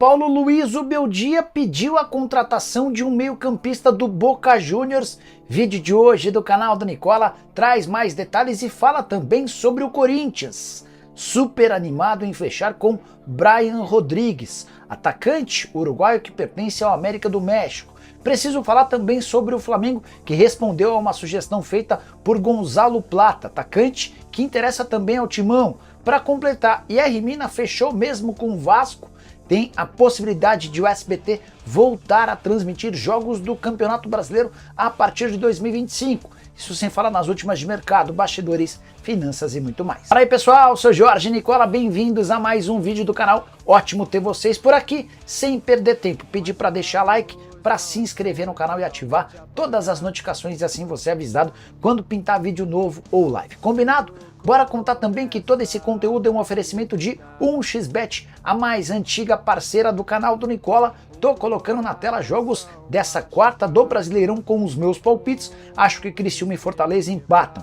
Paulo Luiz Ubeldia pediu a contratação de um meio-campista do Boca Juniors. Vídeo de hoje do canal do Nicola traz mais detalhes e fala também sobre o Corinthians. Super animado em fechar com Brian Rodrigues, atacante uruguaio que pertence ao América do México. Preciso falar também sobre o Flamengo, que respondeu a uma sugestão feita por Gonzalo Plata, atacante que interessa também ao Timão. Para completar, IR Mina fechou mesmo com o Vasco. Tem a possibilidade de o SBT voltar a transmitir jogos do Campeonato Brasileiro a partir de 2025. Isso sem falar nas últimas de mercado, bastidores, finanças e muito mais. Fala aí pessoal, sou Jorge Nicola, bem-vindos a mais um vídeo do canal. Ótimo ter vocês por aqui. Sem perder tempo, pedir para deixar like, para se inscrever no canal e ativar todas as notificações e assim você é avisado quando pintar vídeo novo ou live. Combinado? Bora contar também que todo esse conteúdo é um oferecimento de 1xBet, a mais antiga parceira do canal do Nicola. Tô colocando na tela jogos dessa quarta do Brasileirão com os meus palpites. Acho que Criciúma e Fortaleza empatam.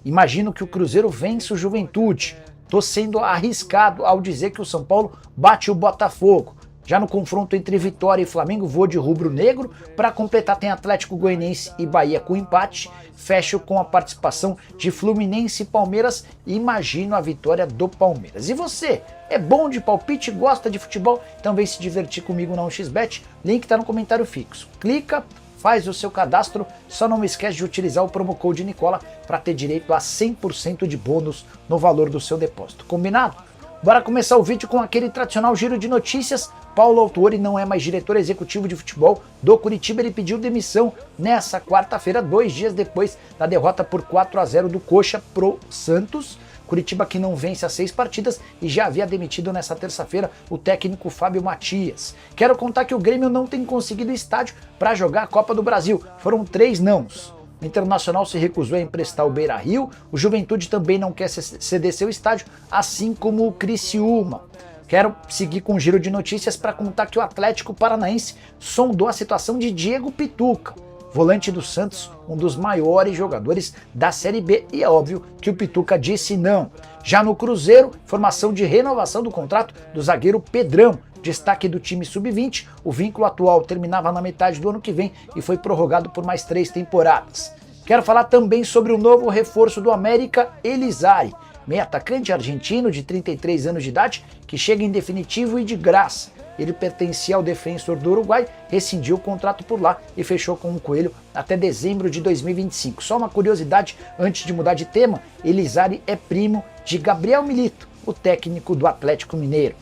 Imagino que o Cruzeiro vence o Juventude. Tô sendo arriscado ao dizer que o São Paulo bate o Botafogo. Já no confronto entre Vitória e Flamengo, vou de rubro-negro. Para completar, tem Atlético Goianiense e Bahia com empate. Fecho com a participação de Fluminense e Palmeiras. Imagino a vitória do Palmeiras. E você? É bom de palpite? Gosta de futebol? Então vem se divertir comigo na 1xBet. Link está no comentário fixo. Clica, faz o seu cadastro. Só não esquece de utilizar o promo code Nicola para ter direito a 100% de bônus no valor do seu depósito. Combinado? Bora começar o vídeo com aquele tradicional giro de notícias. Paulo Autuori não é mais diretor executivo de futebol do Curitiba. Ele pediu demissão nessa quarta-feira, 2 dias depois da derrota por 4-0 do Coxa pro Santos. Curitiba que não vence as 6 partidas e já havia demitido nessa terça-feira o técnico Fábio Matias. Quero contar que o Grêmio não tem conseguido estádio para jogar a Copa do Brasil. Foram 3 nãos. O Internacional se recusou a emprestar o Beira-Rio, o Juventude também não quer ceder seu estádio, assim como o Criciúma. Quero seguir com um giro de notícias para contar que o Atlético Paranaense sondou a situação de Diego Pituca, volante do Santos, um dos maiores jogadores da Série B, e é óbvio que o Pituca disse não. Já no Cruzeiro, formação de renovação do contrato do zagueiro Pedrão, destaque do time sub-20, o vínculo atual terminava na metade do ano que vem e foi prorrogado por mais 3 temporadas. Quero falar também sobre o novo reforço do América, Elizari, meio atacante argentino de 33 anos de idade, que chega em definitivo e de graça. Ele pertencia ao Defensor do Uruguai, rescindiu o contrato por lá e fechou com o Coelho até dezembro de 2025. Só uma curiosidade antes de mudar de tema, Elizari é primo de Gabriel Milito, o técnico do Atlético Mineiro.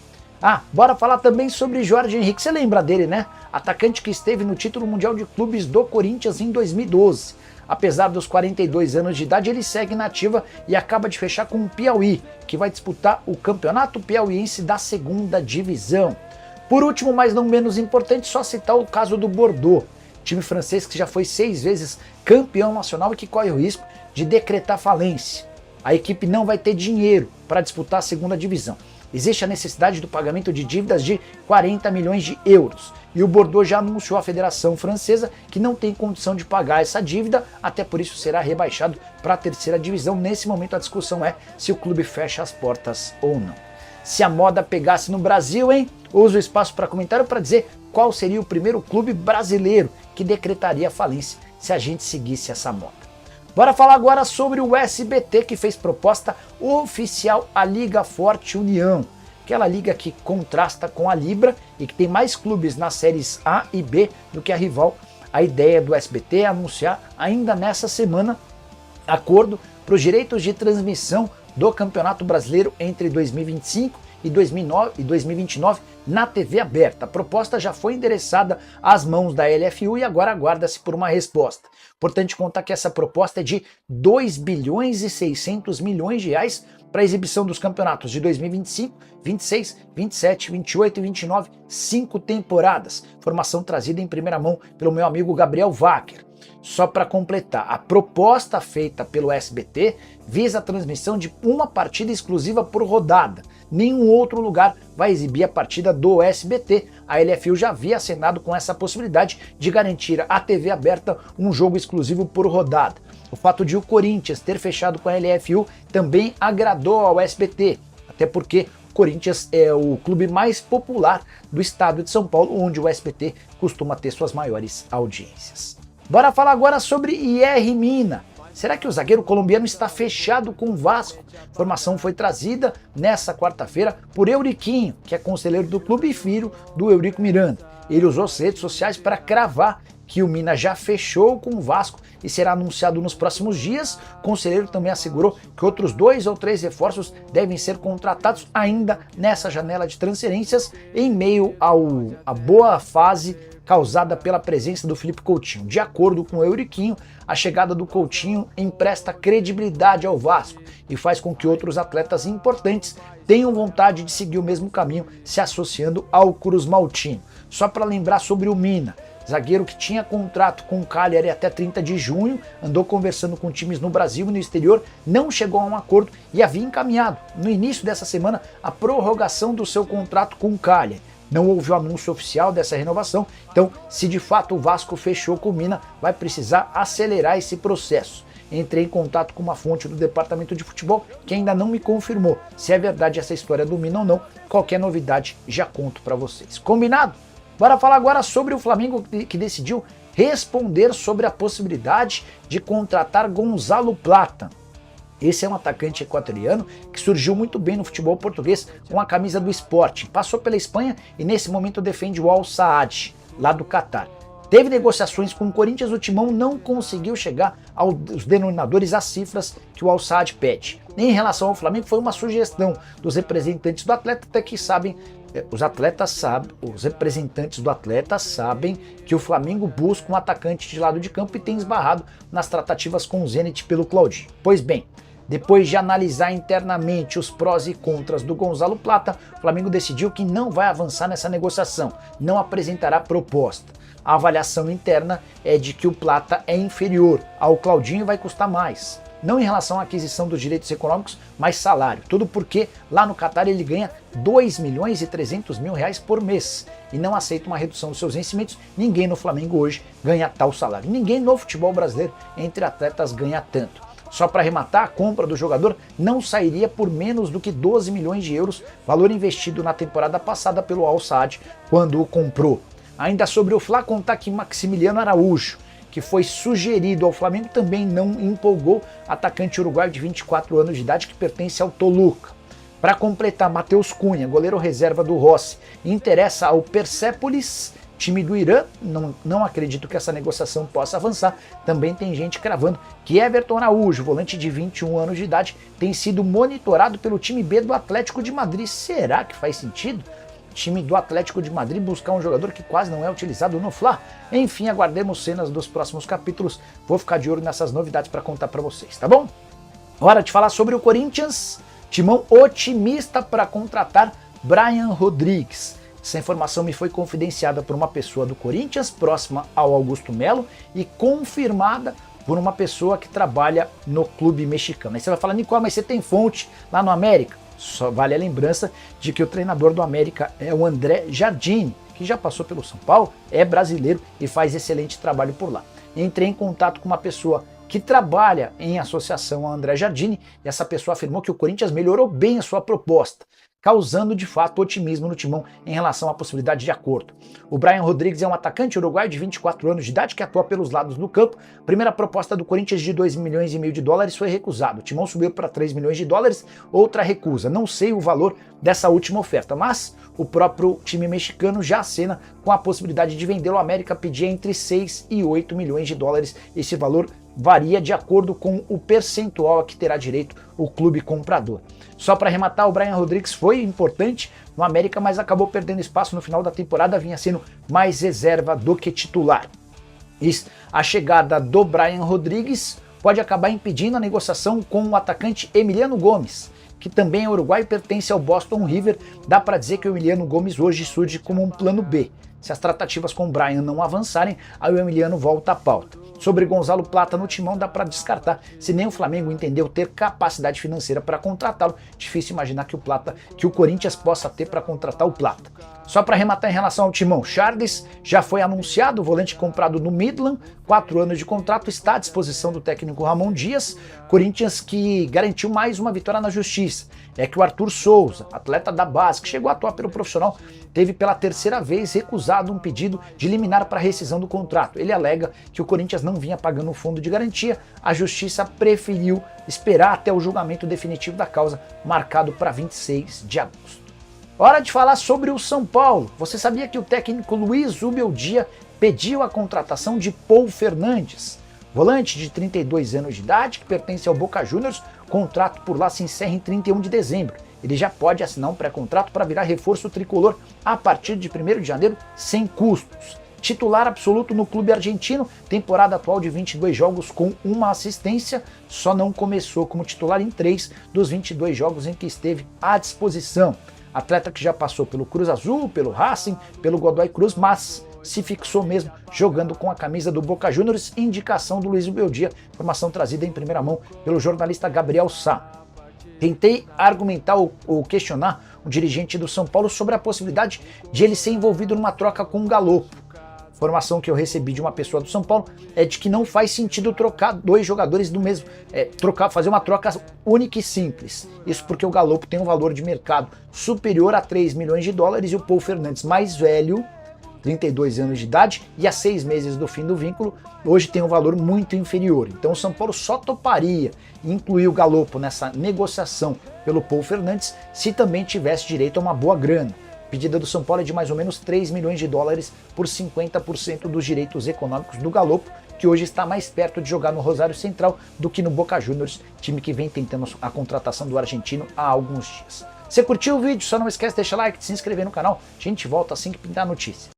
Bora falar também sobre Jorge Henrique, você lembra dele, né? Atacante que esteve no título mundial de clubes do Corinthians em 2012. Apesar dos 42 anos de idade, ele segue na ativa e acaba de fechar com o Piauí, que vai disputar o Campeonato Piauiense da 2ª Divisão. Por último, mas não menos importante, só citar o caso do Bordeaux, time francês que já foi 6 vezes campeão nacional e que corre o risco de decretar falência. A equipe não vai ter dinheiro para disputar a 2ª Divisão. Existe a necessidade do pagamento de dívidas de 40 milhões de euros. E o Bordeaux já anunciou à Federação Francesa que não tem condição de pagar essa dívida, até por isso será rebaixado para a 3ª Divisão. Nesse momento a discussão é se o clube fecha as portas ou não. Se a moda pegasse no Brasil, hein? Uso o espaço para comentário para dizer qual seria o primeiro clube brasileiro que decretaria falência se a gente seguisse essa moda. Bora falar agora sobre o SBT, que fez proposta oficial à Liga Forte União, aquela liga que contrasta com a Libra e que tem mais clubes nas séries A e B do que a rival. A ideia do SBT é anunciar ainda nessa semana acordo para os direitos de transmissão do Campeonato Brasileiro entre 2025 e 2029 na TV aberta. A proposta já foi endereçada às mãos da LFU e agora aguarda-se por uma resposta. Importante contar que essa proposta é de 2 bilhões e 600 milhões de reais para a exibição dos campeonatos de 2025, 26, 27, 28 e 29, 5 temporadas. Informação trazida em primeira mão pelo meu amigo Gabriel Wacker. Só para completar, a proposta feita pelo SBT visa a transmissão de uma partida exclusiva por rodada. Nenhum outro lugar vai exibir a partida do SBT. A LFU já havia acenado com essa possibilidade de garantir à TV aberta um jogo exclusivo por rodada. O fato de o Corinthians ter fechado com a LFU também agradou ao SBT, até porque Corinthians é o clube mais popular do estado de São Paulo, onde o SBT costuma ter suas maiores audiências. Bora falar agora sobre IR Mina. Será que o zagueiro colombiano está fechado com o Vasco? A informação foi trazida nessa quarta-feira por Euriquinho, que é conselheiro do clube e filho do Eurico Miranda. Ele usou as redes sociais para cravar que o Mina já fechou com o Vasco e será anunciado nos próximos dias. O conselheiro também assegurou que outros 2 ou 3 reforços devem ser contratados ainda nessa janela de transferências, em meio à boa fase causada pela presença do Felipe Coutinho. De acordo com o Euriquinho, a chegada do Coutinho empresta credibilidade ao Vasco e faz com que outros atletas importantes tenham vontade de seguir o mesmo caminho, se associando ao Cruz Maltino. Só para lembrar sobre o Mina, zagueiro que tinha contrato com o Cagliari até 30 de junho, andou conversando com times no Brasil e no exterior, não chegou a um acordo e havia encaminhado, no início dessa semana, a prorrogação do seu contrato com o Cagliari. Não houve o anúncio oficial dessa renovação, então se de fato o Vasco fechou com o Mina, vai precisar acelerar esse processo. Entrei em contato com uma fonte do departamento de futebol que ainda não me confirmou se é verdade essa história do Mina ou não. Qualquer novidade já conto para vocês. Combinado? Bora falar agora sobre o Flamengo, que decidiu responder sobre a possibilidade de contratar Gonzalo Plata. Esse é um atacante equatoriano que surgiu muito bem no futebol português com a camisa do Sporting. Passou pela Espanha e nesse momento defende o Al Saad, lá do Catar. Teve negociações com o Corinthians, o Timão não conseguiu chegar aos denominadores, às cifras que o Al Saad pede. Em relação ao Flamengo, foi uma sugestão dos representantes do atleta, até que sabem, os representantes do atleta sabem que o Flamengo busca um atacante de lado de campo e tem esbarrado nas tratativas com o Zenit pelo Claudinho. Pois bem, depois de analisar internamente os prós e contras do Gonzalo Plata, o Flamengo decidiu que não vai avançar nessa negociação, não apresentará proposta. A avaliação interna é de que o Plata é inferior ao Claudinho e vai custar mais. Não em relação à aquisição dos direitos econômicos, mas salário. Tudo porque lá no Catar ele ganha 2 milhões e 300 mil reais por mês e não aceita uma redução dos seus vencimentos. Ninguém no Flamengo hoje ganha tal salário. Ninguém no futebol brasileiro entre atletas ganha tanto. Só para arrematar, a compra do jogador não sairia por menos do que 12 milhões de euros, valor investido na temporada passada pelo Al Saad quando o comprou. Ainda sobre o Fla, contar que Maximiliano Araújo, que foi sugerido ao Flamengo, também não empolgou, atacante uruguaio de 24 anos de idade que pertence ao Toluca. Para completar, Matheus Cunha, goleiro reserva do Rossi, interessa ao Persepolis, time do Irã. Não acredito que essa negociação possa avançar. Também tem gente cravando que Everton Araújo, volante de 21 anos de idade, tem sido monitorado pelo time B do Atlético de Madrid. Será que faz sentido time do Atlético de Madrid buscar um jogador que quase não é utilizado no Fla? Enfim, aguardemos cenas dos próximos capítulos. Vou ficar de olho nessas novidades para contar para vocês, tá bom? Hora de falar sobre o Corinthians. Timão otimista para contratar Brian Rodrigues. Essa informação me foi confidenciada por uma pessoa do Corinthians, próxima ao Augusto Melo, e confirmada por uma pessoa que trabalha no clube mexicano. Aí você vai falar, Nicola, mas você tem fonte lá no América? Só vale a lembrança de que o treinador do América é o André Jardine, que já passou pelo São Paulo, é brasileiro e faz excelente trabalho por lá. Entrei em contato com uma pessoa que trabalha em associação ao André Jardine e essa pessoa afirmou que o Corinthians melhorou bem a sua proposta, causando de fato otimismo no Timão em relação à possibilidade de acordo. O Brian Rodrigues é um atacante uruguaio de 24 anos de idade que atua pelos lados do campo. A primeira proposta do Corinthians de 2,5 milhões de dólares foi recusada. O Timão subiu para 3 milhões de dólares, outra recusa. Não sei o valor dessa última oferta, mas o próprio time mexicano já acena com a possibilidade de vendê-lo. A América pedia entre 6 e 8 milhões de dólares. Esse valor varia de acordo com o percentual a que terá direito o clube comprador. Só para arrematar, o Brian Rodrigues foi importante no América, mas acabou perdendo espaço no final da temporada, vinha sendo mais reserva do que titular. A chegada do Brian Rodrigues pode acabar impedindo a negociação com o atacante Emiliano Gomes, que também é uruguaio e pertence ao Boston River. Dá para dizer que o Emiliano Gomes hoje surge como um plano B. Se as tratativas com o Brian não avançarem, aí o Emiliano volta à pauta. Sobre Gonzalo Plata no Timão, dá para descartar. Se nem o Flamengo entendeu ter capacidade financeira para contratá-lo, difícil imaginar que o Corinthians possa ter para contratar o Plata. Só para arrematar em relação ao Timão, Charles já foi anunciado, o volante comprado no Midland, 4 anos de contrato, está à disposição do técnico Ramon Dias. Corinthians que garantiu mais uma vitória na justiça. É que o Arthur Souza, atleta da base, que chegou a atuar pelo profissional, teve pela terceira vez recusado um pedido de liminar para rescisão do contrato. Ele alega que o Corinthians não vinha pagando o fundo de garantia, a justiça preferiu esperar até o julgamento definitivo da causa, marcado para 26 de agosto. Hora de falar sobre o São Paulo. Você sabia que o técnico Luiz Ubeldia pediu a contratação de Paul Fernandes? Volante de 32 anos de idade, que pertence ao Boca Juniors, contrato por lá se encerra em 31 de dezembro. Ele já pode assinar um pré-contrato para virar reforço tricolor a partir de 1º de janeiro, sem custos. Titular absoluto no clube argentino, temporada atual de 22 jogos com uma assistência, só não começou como titular em 3 dos 22 jogos em que esteve à disposição. Atleta que já passou pelo Cruz Azul, pelo Racing, pelo Godoy Cruz, mas se fixou mesmo jogando com a camisa do Boca Juniors, indicação do Luiz Ubeldia, informação trazida em primeira mão pelo jornalista Gabriel Sá. Tentei argumentar ou questionar o dirigente do São Paulo sobre a possibilidade de ele ser envolvido numa troca com o Galopo. Informação que eu recebi de uma pessoa do São Paulo é de que não faz sentido trocar dois jogadores do mesmo, fazer uma troca única e simples. Isso porque o Galopo tem um valor de mercado superior a 3 milhões de dólares e o Paul Fernandes, mais velho, 32 anos de idade e a 6 meses do fim do vínculo, hoje tem um valor muito inferior. Então o São Paulo só toparia incluir o Galopo nessa negociação pelo Paul Fernandes se também tivesse direito a uma boa grana. A pedida do São Paulo é de mais ou menos 3 milhões de dólares por 50% dos direitos econômicos do Galopo, que hoje está mais perto de jogar no Rosário Central do que no Boca Juniors, time que vem tentando a contratação do argentino há alguns dias. Você curtiu o vídeo? Só não esquece de deixar like, de se inscrever no canal. A gente volta assim que pintar a notícia.